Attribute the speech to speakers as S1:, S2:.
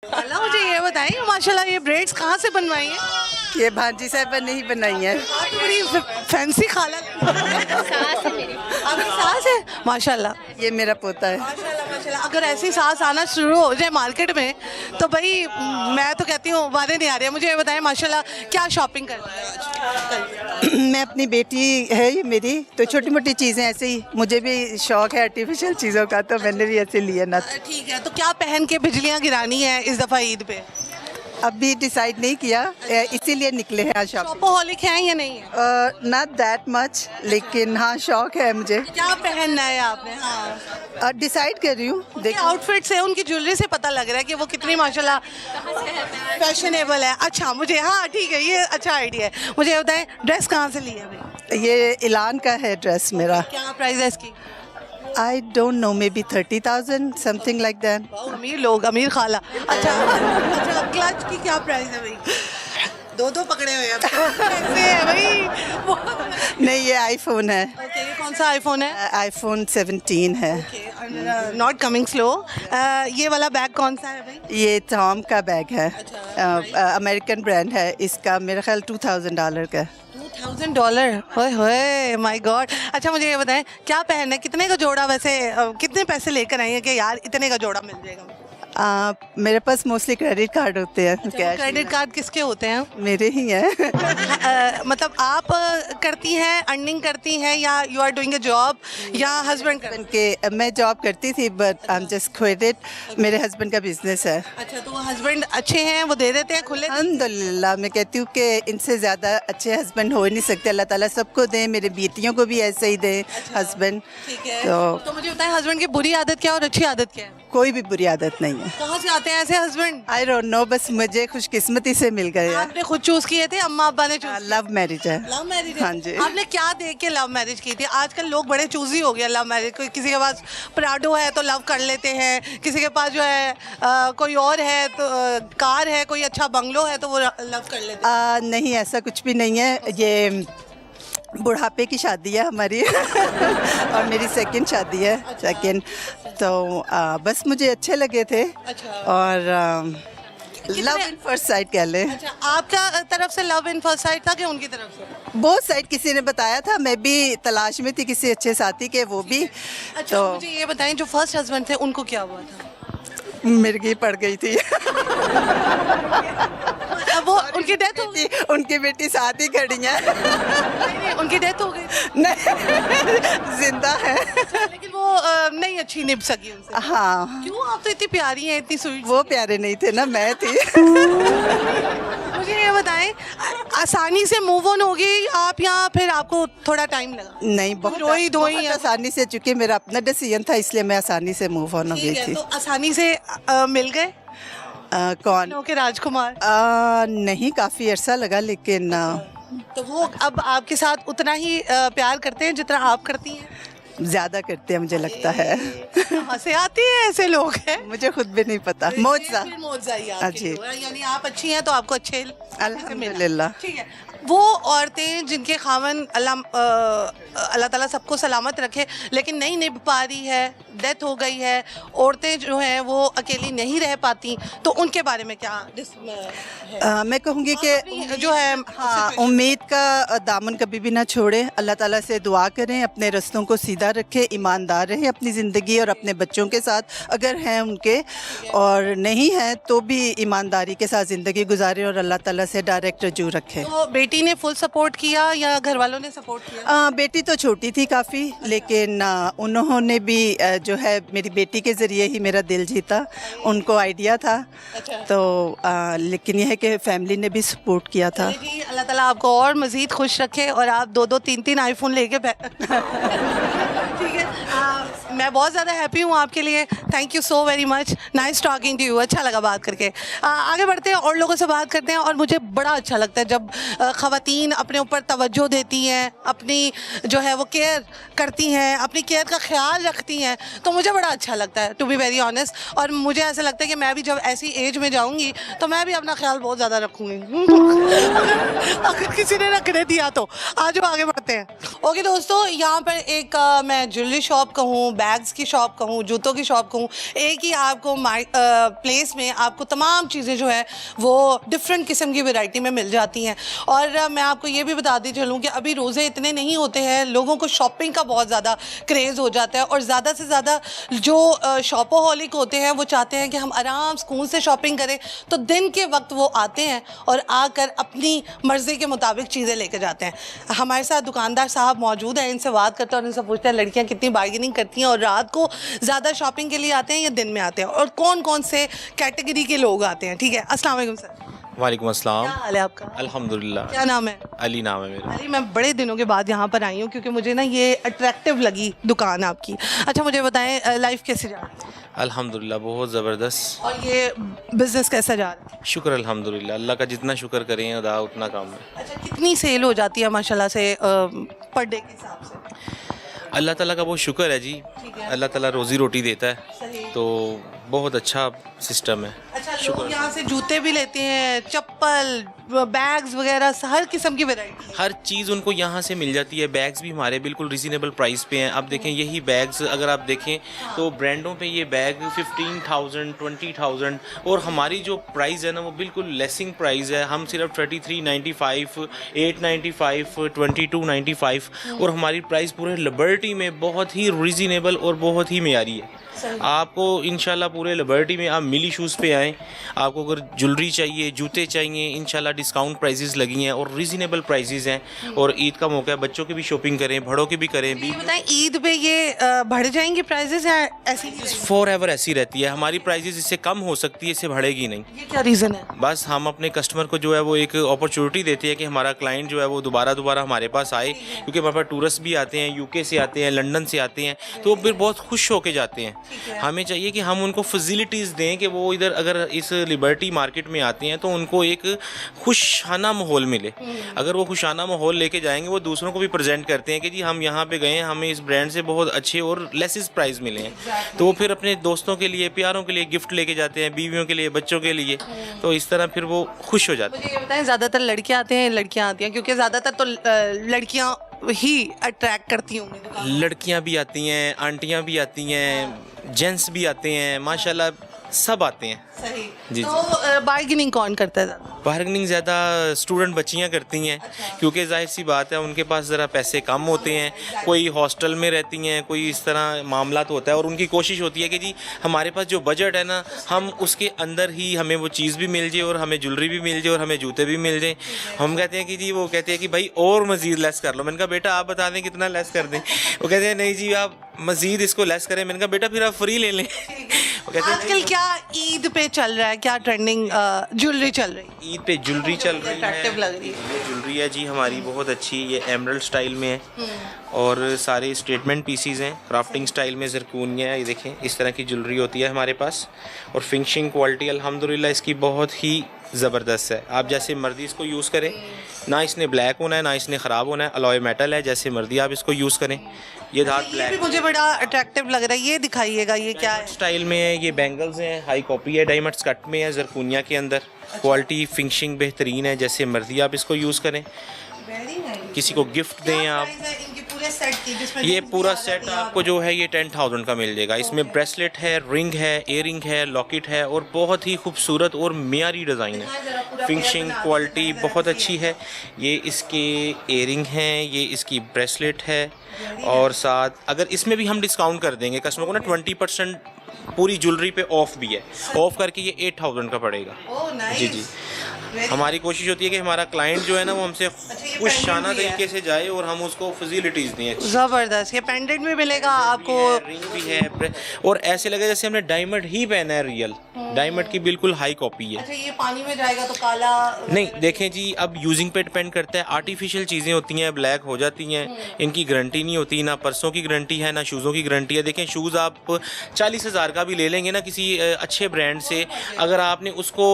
S1: खाला मुझे ये बताइए, माशाल्लाह ये ब्रेड्स कहाँ से बनवाई हैं?
S2: ये भांजी साहब नहीं बनाई है।
S1: आप तो बड़ी फैंसी खाला।
S3: सास है मेरी।
S1: आपकी सास है? माशाल्लाह
S2: ये मेरा पोता है।
S1: माशाल्लाह माशाल्लाह। अगर ऐसी सास आना शुरू हो जाए मार्केट में तो भाई मैं तो कहती हूँ वादे नहीं आ रहे। मुझे ये बताएं माशाल्लाह क्या शॉपिंग कर रही है?
S2: मैं अपनी बेटी है ये मेरी, तो छोटी मोटी चीज़ें ऐसे ही, मुझे भी शौक है आर्टिफिशियल चीज़ों का, तो मैंने भी ऐसे लिया ना।
S1: ठीक है, तो क्या पहन के बिजलियाँ गिरानी है इस दफ़ा ईद पे?
S2: अभी डिसाइड नहीं किया, इसीलिए निकले हैं आज शॉपिंग।
S1: शॉपोहॉलिक हैं या नहीं है?
S2: नॉट दैट मच, लेकिन हाँ शौक है मुझे।
S1: क्या पहनना है आपने? हाँ,
S2: डिसाइड कर रही हूँ,
S1: देखिए आउटफिट से उनकी ज्वेलरी से पता लग रहा है कि वो कितनी माशाल्लाह फैशनेबल है। अच्छा मुझे, हाँ ठीक है, ये अच्छा आइडिया है। मुझे ये बताएं ड्रेस कहाँ से ली है भाई?
S2: ये ऐलान का है ड्रेस मेरा।
S1: क्या प्राइस है इसकी?
S2: I don't know, may be 30,000 something like that.
S1: अमीर लोग, अमीर खाला। अच्छा अच्छा, क्लच की क्या प्राइस है भाई? दो पकड़े हुए हैं कैसे है भाई?
S2: नहीं, ये आईफोन है।
S1: ओके, ये कौन सा आईफोन है?
S2: आईफोन 17 है।
S1: Not coming slow. ये वाला बैग कौन सा है भाई?
S2: ये टॉम का बैग है, अमेरिकन ब्रांड है। इसका मेरा ख्याल $2,000 का है।
S1: $2,000? ओए होए माय गॉड। अच्छा मुझे ये बताएं क्या पहनना है, कितने का जोड़ा? वैसे कितने पैसे लेकर आई हैं कि यार इतने का जोड़ा मिल जाएगा?
S2: मेरे पास मोस्टली क्रेडिट कार्ड होते हैं। कैश
S1: क्रेडिट कार्ड किसके होते हैं?
S2: मेरे ही हैं।
S1: मतलब आप करती हैं, अर्निंग करती हैं, या you are doing a job, या हस्बैंड करते
S2: के मैं जॉब करती थी, but I am just quit. मेरे हस्बैंड का बिजनेस है।
S1: अच्छा, तो हस्बैंड अच्छे हैं, वो दे देते हैं खुले?
S2: अल्हम्दुलिल्लाह, मैं कहती हूँ कि इनसे ज़्यादा अच्छे हस्बैंड हो ही नहीं सकते। अल्लाह ताला सबको दें, मेरी बेटियों को भी ऐसे ही दें हस्बैंड।
S1: ठीक है,
S2: तो
S1: मुझे बताएं हस्बैंड की बुरी आदत क्या है और अच्छी आदत क्या है?
S2: कोई भी बुरी आदत नहीं है।
S1: कहाँ से आते हैं ऐसे हस्बैंड?
S2: आई डोंट नो, बस मुझे खुशकिस्मती से मिल गए।
S1: आपने खुद चूज किए थे, अम्मा अब्बा ने चूज?
S2: लव मैरिज है।
S1: Love marriage?
S2: हाँ जी।
S1: आपने क्या देख के लव मैरिज की थी? आजकल लोग बड़े चूजी हो गए लव मैरिज। कोई किसी के पास प्राडो है तो लव कर लेते हैं, किसी के पास जो है कोई और है तो कार है, कोई अच्छा बंगलो है तो वो लव कर लेते हैं।
S2: नहीं, ऐसा कुछ भी नहीं है। ये बुढ़ापे की शादी है हमारी और मेरी सेकंड शादी है। सेकंड तो बस मुझे अच्छे लगे थे।
S1: अच्छा।
S2: और लव इन फर्स्ट साइट कह लें।
S1: अच्छा, आपका तरफ से लव इन फर्स्ट साइट था कि उनकी तरफ से?
S2: बहुत साइड किसी ने बताया था, मैं भी तलाश में थी किसी अच्छे साथी के, वो भी।
S1: अच्छा,
S2: तो
S1: मुझे ये बताएं जो फर्स्ट हस्बैंड थे उनको क्या हुआ था?
S2: मिर्गी पड़ गई थी।
S1: अब वो उनकी डेथ हो गई?
S2: उनकी बेटी साथ ही खड़ी है।
S1: नहीं, उनकी डेथ हो गई?
S2: नहीं, जिंदा है।
S1: लेकिन वो नहीं अच्छी निभ सकी उनसे?
S2: हाँ।
S1: क्यों? आप तो इतनी प्यारी हैं, इतनी स्वीट।
S2: वो प्यारे नहीं थे ना, मैं थी।
S1: मुझे ये बताएं आसानी से मूव ऑन हो गई आप, या फिर आपको थोड़ा टाइम लगा?
S2: नहीं, बहुत
S1: रोई धोई
S2: बहुत
S1: है?
S2: आसानी से, चूंकि मेरा अपना डिसीजन था इसलिए मैं आसानी से मूव ऑन हो गई
S1: ठीक है,
S2: थी।
S1: तो आसानी से मिल गए
S2: कौन?
S1: ओके राजकुमार?
S2: नहीं, काफ़ी अरसा लगा, लेकिन
S1: तो वो अब आपके साथ उतना ही प्यार करते हैं जितना आप करती हैं?
S2: ज़्यादा करते हैं मुझे लगता है।
S1: कहाँ से आते हैं ऐसे लोग हैं?
S2: मुझे खुद भी नहीं पता। मौजा।
S1: फिर मौजा ही
S2: हाँ
S1: आपके
S2: जी।
S1: तो है, यानी आप अच्छी हैं तो आपको अच्छे
S2: अल्हम्दुलिल्लाह।
S1: ठीक है। वो औरतें जिनके खामन अल्लाह ताला सबको सलामत रखे, लेकिन नहीं निभ पा रही है, डेथ हो गई है, औरतें जो हैं वो अकेली नहीं रह पाती, तो उनके बारे में क्या है?
S2: मैं कहूँगी कि
S1: जो है
S2: हाँ, उम्मीद का दामन कभी भी ना छोड़े। अल्लाह ताला से दुआ करें, अपने रस्तों को सीधा रखें, ईमानदार रहें अपनी ज़िंदगी और अपने बच्चों के साथ अगर हैं उनके, और नहीं हैं तो भी ईमानदारी के साथ ज़िंदगी गुजारें और अल्लाह ताला से डायरेक्ट रजू रखें।
S1: तो बेटी ने फुल सपोर्ट किया या घर वालों ने सपोर्ट किया?
S2: बेटी तो छोटी थी काफ़ी, लेकिन उन्होंने भी जो है मेरी बेटी के ज़रिए ही मेरा दिल जीता। उनको आइडिया था।
S1: अच्छा।
S2: तो लेकिन यह है कि फैमिली ने भी सपोर्ट किया था।
S1: जी, अल्लाह ताला आपको और मज़ीद खुश रखे और आप 2-2 3-3 आईफोन लेके ठीक है। मैं बहुत ज़्यादा हैप्पी हूँ आपके लिए। Thank you so very much, nice talking to you. अच्छा लगा बात करके। आगे बढ़ते हैं और लोगों से बात करते हैं। और मुझे बड़ा अच्छा लगता है जब ख़वातीन अपने ऊपर तवज्जो देती हैं, अपनी जो है वो केयर करती हैं, अपनी केयर का ख्याल रखती हैं, तो मुझे बड़ा अच्छा लगता है, टू बी वेरी ऑनेस्ट। और मुझे ऐसा लगता है कि मैं भी जब ऐसी एज में जाऊँगी तो मैं भी अपना ख्याल बहुत ज़्यादा रखूँगी। अगर किसी ने रखने दिया तो। आज आगे बढ़ते हैं। ओके दोस्तों, यहाँ पर एक मैं ज्वेलरी शॉप कहूँ, बैग्स की शॉप कहूँ, जूतों की शॉप कहूँ, एक ही आपको प्लेस में आपको तमाम चीज़ें जो है वो डिफरेंट किस्म की वैरायटी में मिल जाती हैं। और मैं आपको ये भी बताती चलूँ कि अभी रोज़े इतने नहीं होते हैं, लोगों को शॉपिंग का बहुत ज़्यादा क्रेज़ हो जाता है और ज़्यादा से ज़्यादा जो शॉपोहॉलिक होते हैं वो चाहते हैं कि हम आराम सुकून से शॉपिंग करें, तो दिन के वक्त वो आते हैं और आकर अपनी मर्ज़ी के मुताबिक चीज़ें लेकर जाते हैं। हमारे साथ दुकानदार साहब मौजूद हैं, इनसे बात करते हैं और इनसे पूछते हैं लड़कियां कितनी बार्गेनिंग करती हैं और रात को ज़्यादा शॉपिंग के लिए आते हैं या दिन में आते हैं, और कौन कौन से कैटेगरी के लोग आते हैं। ठीक है, अस्सलाम वालेकुम सर।
S4: वालेकुम अस्सलाम।
S1: क्या हाल है आपका?
S4: अल्हम्दुलिल्लाह।
S1: क्या नाम है?
S4: अली नाम है मेरा।
S1: अली, मैं बड़े दिनों के बाद यहाँ पर आई हूँ क्योंकि मुझे ना ये अट्रैक्टिव लगी दुकान आपकी। अच्छा, मुझे बताएं लाइफ कैसी जा रही है
S4: अल्हम्दुलिल्लाह बहुत ज़बरदस्त।
S1: और ये बिज़नेस कैसा जा रहा है?
S4: शुक्र अल्हम्दुलिल्लाह, अल्लाह का जितना शुक्र करें अदा उतना काम है।
S1: अच्छा, कितनी सेल हो जाती है माशाल्लाह से पर डे के हिसाब से?
S4: अल्लाह ताला का बहुत शुक्र है जी। अल्लाह ताला रोज़ी रोटी देता है,
S1: सही।
S4: तो बहुत अच्छा सिस्टम है।
S1: अच्छा, लोग यहाँ से जूते भी लेते हैं, चप्पल, बैग्स वगैरह, हर किस्म की वैरायटी?
S4: हर चीज़ उनको यहाँ से मिल जाती है। बैग्स भी हमारे बिल्कुल रिजनेबल प्राइस पे हैं। अब देखें यही बैग्स अगर आप देखें तो ब्रांडों पे ये बैग 15,000 20,000 और हमारी जो प्राइस है ना वो बिल्कुल लेसिंग प्राइस है। हम सिर्फ 3395, 895, 2295 और हमारी प्राइस पूरे लिबर्टी में बहुत ही रिजनेबल और बहुत ही मेयारी है। आपको इंशाल्लाह पूरे लिबर्टी में आप मिली शूज़ पे आएँ, आपको अगर ज्वेलरी चाहिए, जूते चाहिए, इंशाल्लाह डिस्काउंट प्राइसेस लगी हैं और रीज़नेबल प्राइसेस हैं। और ईद का मौका है, बच्चों की भी शॉपिंग करें, बड़ों की भी करें।
S1: ये बताएं, ईद पे ये बढ़ जाएंगे प्राइसेस या ऐसी?
S4: फॉर एवर ऐसी रहती है हमारी प्राइसेस, इससे कम हो सकती है, इससे बढ़ेगी नहीं।
S1: ये क्या रीज़न है?
S4: बस हम अपने कस्टमर को जो है वो एक अपॉर्चुनिटी देते हैं कि हमारा क्लाइंट जो है वो दोबारा हमारे पास आए, क्योंकि हमारे पास टूरिस्ट भी आते हैं, यूके से आते हैं, लंदन से आते हैं, तो वो फिर बहुत खुश होके जाते हैं। हमें चाहिए कि हम उनको फैसिलिटीज़ दें कि वो इधर अगर इस लिबर्टी मार्केट में आते हैं तो उनको एक खुशाना माहौल मिले। अगर वो खुशाना माहौल लेके जाएंगे, वो दूसरों को भी प्रेजेंट करते हैं कि जी हम यहाँ पे गए हैं, हमें इस ब्रांड से बहुत अच्छे और लेसिस प्राइस मिले हैं। तो वो फिर अपने दोस्तों के लिए, प्यारों के लिए गिफ्ट लेके जाते हैं, बीवियों के लिए, बच्चों के लिए, तो इस तरह फिर वो खुश हो जाते हैं।
S1: मुझे ये बताएं, ज़्यादातर लड़कियाँ आते हैं लड़कियाँ आती हैं? क्योंकि ज़्यादातर तो लड़कियाँ ही अट्रैक्ट करती होंगी दुकान।
S4: लड़कियां भी आती हैं, आंटियां भी आती हैं, जेंट्स भी आते हैं, माशाल्लाह सब आते हैं।
S1: सही।
S4: जी,
S1: तो बार्गेनिंग कौन करता है ज़्यादा?
S4: बार्गेनिंग ज़्यादा स्टूडेंट बच्चियां करती हैं, क्योंकि जाहिर सी बात है उनके पास ज़रा पैसे कम होते हैं, कोई हॉस्टल में रहती हैं, कोई इस तरह मामला तो होता है, और उनकी कोशिश होती है कि जी हमारे पास जो बजट है ना, हम उसके अंदर ही हमें वो चीज़ भी मिल जाए और हमें ज्वेलरी भी मिल जाए और हमें जूते भी मिल जाए। हम कहते हैं कि जी, वो कहते हैं कि भाई और मज़ीद लेस कर लो। मैंने कहा बेटा आप बता दें कितना लेस कर दें। वो कहते हैं नहीं जी आप मज़ीद इसको लेस करें। मैंने कहा बेटा फिर आप फ्री ले लें। वो कहते हैं
S1: आजकल क्या ईद पे चल रहा है, क्या ट्रेंडिंग ज्वेलरी चल रही है?
S4: ईद पे ज्वेलरी चल रही है।
S1: अट्रैक्टिव लग रही है।
S4: ये ज्वेलरी है जी हमारी बहुत अच्छी, ये एमरल्ड स्टाइल में है और सारे स्टेटमेंट पीसीज हैं, क्राफ्टिंग स्टाइल में ज़रकूनिया है। ये देखें इस तरह की ज्वेलरी होती है हमारे पास और फिनिशिंग क्वालिटी अल्हम्दुलिल्लाह इसकी बहुत ही ज़बरदस्त है। आप जैसे मर्जी इसको यूज़ करें, ना इसने ब्लैक होना है ना इसने ख़राब होना है, अलॉय मेटल है, जैसे मर्जी आप इसको यूज़ करें। ये धात
S1: ये
S4: ब्लैक
S1: भी मुझे बड़ा अट्रैक्टिव लग रहा है, ये दिखाइएगा, ये क्या है?
S4: स्टाइल में है। ये बैंगल्स हैं, हाई कॉपी है, डायमंड्स कट में है, ज़रकूनिया के अंदर। क्वालिटी फिनिशिंग बेहतरीन है, जैसे मर्जी आप इसको यूज़ करें, किसी को गिफ्ट दें आप। ये पूरा सेट आपको जो है ये 10,000 का मिल जाएगा। इसमें ब्रेसलेट है, रिंग है, इयरिंग है, लॉकेट है और बहुत ही खूबसूरत और मियारी डिज़ाइन है। फिनिशिंग क्वालिटी बहुत अच्छी है। ये इसके इयरिंग हैं, ये इसकी ब्रेसलेट है और साथ अगर इसमें भी हम डिस्काउंट कर देंगे कस्टमर को ना 20% पूरी ज्वेलरी पे ऑफ भी है। ऑफ करके ये 8,000 का पड़ेगा। जी जी, हमारी कोशिश होती है कि हमारा क्लाइंट जो है ना वो हमसे खुशाना तरीके से जाए और हम उसको फैसिलिटीज़ दें।
S1: ज़बरदस्त। ये पेंडेंट भी मिलेगा आपको,
S4: रिंग भी है और ऐसे लगे जैसे हमने डायमंड ही पहना है, रियल डायमंड की बिल्कुल हाई कॉपी है।
S1: अच्छा, ये पानी में जाएगा तो काला
S4: नहीं, देखें जी अब यूजिंग पे डिपेंड करता है। आर्टिफिशियल चीज़ें होती हैं, ब्लैक हो जाती हैं, इनकी गारंटी नहीं होती, ना पर्सों की गारंटी है ना शूज़ों की गारंटी है। देखें शूज़ आप 40,000 का भी ले लेंगे ना किसी अच्छे ब्रांड से, अगर आपने उसको